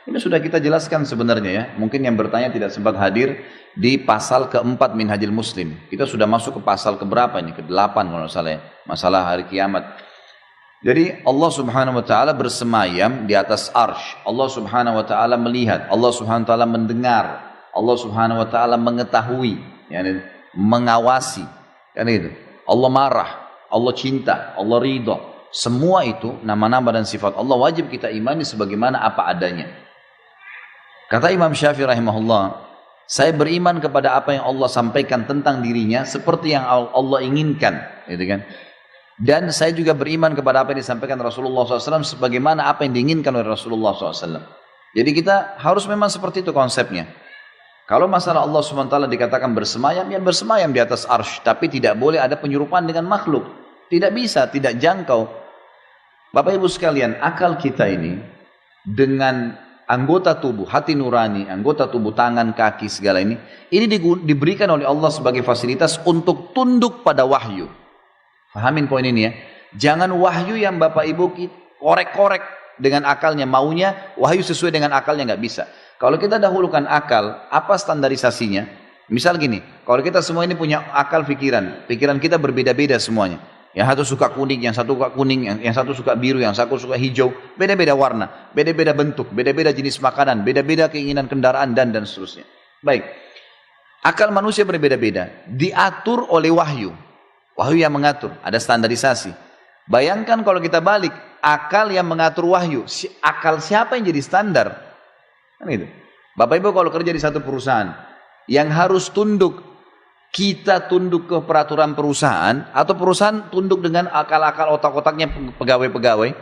Ini sudah kita jelaskan sebenarnya ya. Mungkin yang bertanya tidak sempat hadir di pasal keempat Minhajul Muslim. Kita sudah masuk ke pasal keberapa ini? Ke-8 kalau tidak salah ya. Masalah hari kiamat. Jadi Allah subhanahu wa ta'ala bersemayam di atas arsh. Allah subhanahu wa ta'ala melihat. Allah subhanahu wa ta'ala mendengar. Allah subhanahu wa ta'ala mengetahui. Yani mengawasi. Kan itu. Allah marah. Allah cinta. Allah ridha. Semua itu nama-nama dan sifat Allah wajib kita imani sebagaimana apa adanya. Kata Imam Syafi'i rahimahullah, saya beriman kepada apa yang Allah sampaikan tentang dirinya seperti yang Allah inginkan, gitu kan? Dan saya juga beriman kepada apa yang disampaikan Rasulullah SAW sebagaimana apa yang diinginkan oleh Rasulullah SAW. Jadi kita harus memang seperti itu konsepnya. Kalau masalah Allah SWT dikatakan bersemayam, ya bersemayam di atas arsy, tapi tidak boleh ada penyerupaan dengan makhluk. Tidak bisa, tidak jangkau. Bapak Ibu sekalian, akal kita ini dengan anggota tubuh, hati nurani, anggota tubuh, tangan, kaki, segala ini diberikan oleh Allah sebagai fasilitas untuk tunduk pada wahyu. Fahamin poin ini ya. Jangan wahyu yang Bapak Ibu korek-korek dengan akalnya, maunya wahyu sesuai dengan akalnya, nggak bisa. Kalau kita dahulukan akal, apa standarisasinya? Misal gini, kalau kita semua ini punya akal pikiran kita berbeda-beda semuanya. Yang satu suka kuning, yang satu suka kuning, yang satu suka biru, yang satu suka hijau. Beda-beda warna, beda-beda bentuk, beda-beda jenis makanan, beda-beda keinginan kendaraan dan seterusnya. Baik, akal manusia berbeda-beda, diatur oleh wahyu. Wahyu yang mengatur, ada standarisasi. Bayangkan kalau kita balik, akal yang mengatur wahyu, akal siapa yang jadi standar? Kan itu. Bapak Ibu kalau kerja di satu perusahaan, yang harus tunduk, kita tunduk ke peraturan perusahaan atau perusahaan tunduk dengan akal-akal otak-otaknya pegawai-pegawai?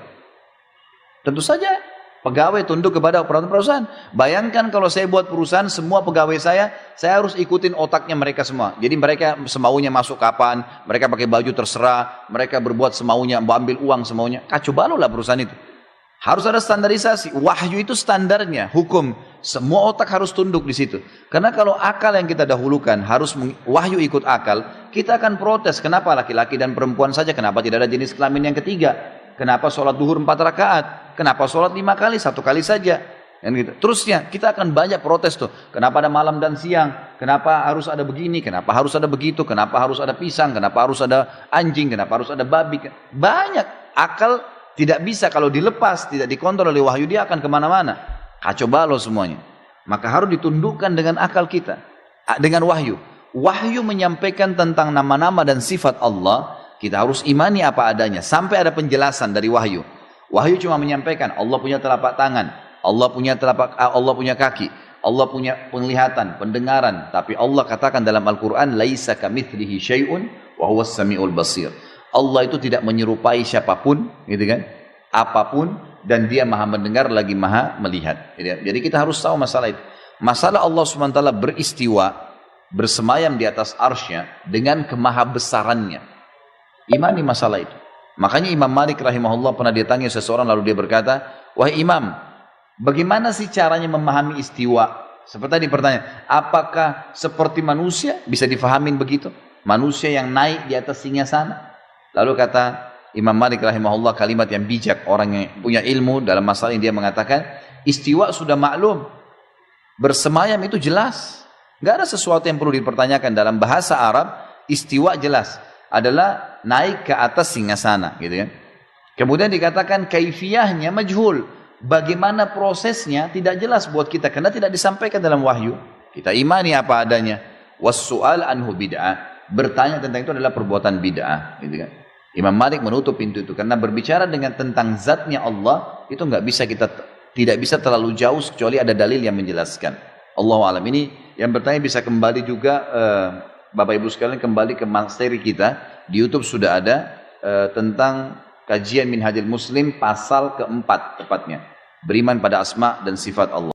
Tentu saja pegawai tunduk kepada peraturan perusahaan. Bayangkan kalau saya buat perusahaan, semua pegawai saya harus ikutin otaknya mereka semua. Jadi mereka semaunya masuk kapan, mereka pakai baju terserah, mereka berbuat semaunya, ambil uang semaunya. Kacau balau lah perusahaan itu. Harus ada standarisasi. Wahyu itu standarnya, hukum. Semua otak harus tunduk di situ. Karena kalau akal yang kita dahulukan harus wahyu ikut akal, kita akan protes. Kenapa laki-laki dan perempuan saja? Kenapa tidak ada jenis kelamin yang ketiga? Kenapa sholat duhur 4 rakaat? Kenapa sholat 5 kali? 1 kali saja. Dan gitu. Terusnya kita akan banyak protes tuh. Kenapa ada malam dan siang? Kenapa harus ada begini? Kenapa harus ada begitu? Kenapa harus ada pisang? Kenapa harus ada anjing? Kenapa harus ada babi? Banyak. Akal tidak bisa kalau dilepas, tidak dikontrol oleh wahyu, dia akan kemana-mana. Kacau balau semuanya. Maka harus ditundukkan dengan akal kita. Dengan wahyu. Wahyu menyampaikan tentang nama-nama dan sifat Allah. Kita harus imani apa adanya. Sampai ada penjelasan dari wahyu. Wahyu cuma menyampaikan Allah punya telapak tangan. Allah punya kaki. Allah punya penglihatan, pendengaran. Tapi Allah katakan dalam Al-Quran, Laisa kamitslihi syai'un wa huwas sami'ul basir. Allah itu tidak menyerupai siapapun, gitu kan? Apapun, dan dia maha mendengar lagi maha melihat. Jadi kita harus tahu masalah itu. Masalah Allah SWT beristiwa, bersemayam di atas arsy-Nya dengan kemahabesarannya. Imani masalah itu. Makanya Imam Malik rahimahullah pernah ditanya seseorang lalu dia berkata, wahai Imam, bagaimana sih caranya memahami istiwa? Seperti tadi pertanyaan, apakah seperti manusia bisa difahamin begitu? Manusia yang naik di atas singgasana? Lalu kata Imam Malik rahimahullah kalimat yang bijak, orang yang punya ilmu dalam masalah ini, dia mengatakan istiwa sudah maklum, bersemayam itu jelas, nggak ada sesuatu yang perlu dipertanyakan. Dalam bahasa Arab istiwa jelas adalah naik ke atas singgasana, gitu kan. Kemudian dikatakan kaifiyahnya majhul, bagaimana prosesnya tidak jelas buat kita karena tidak disampaikan dalam wahyu. Kita imani apa adanya. Was-su'al anhu bid'ah, bertanya tentang itu adalah perbuatan bid'ah, gitu kan. Imam Malik menutup pintu itu karena berbicara dengan tentang zatnya Allah itu tidak bisa terlalu jauh kecuali ada dalil yang menjelaskan. Allahu a'lam. Ini yang bertanya bisa kembali juga Bapak Ibu sekalian kembali ke materi kita di YouTube sudah ada tentang kajian Minhajul Muslim pasal keempat tepatnya, beriman pada asma dan sifat Allah.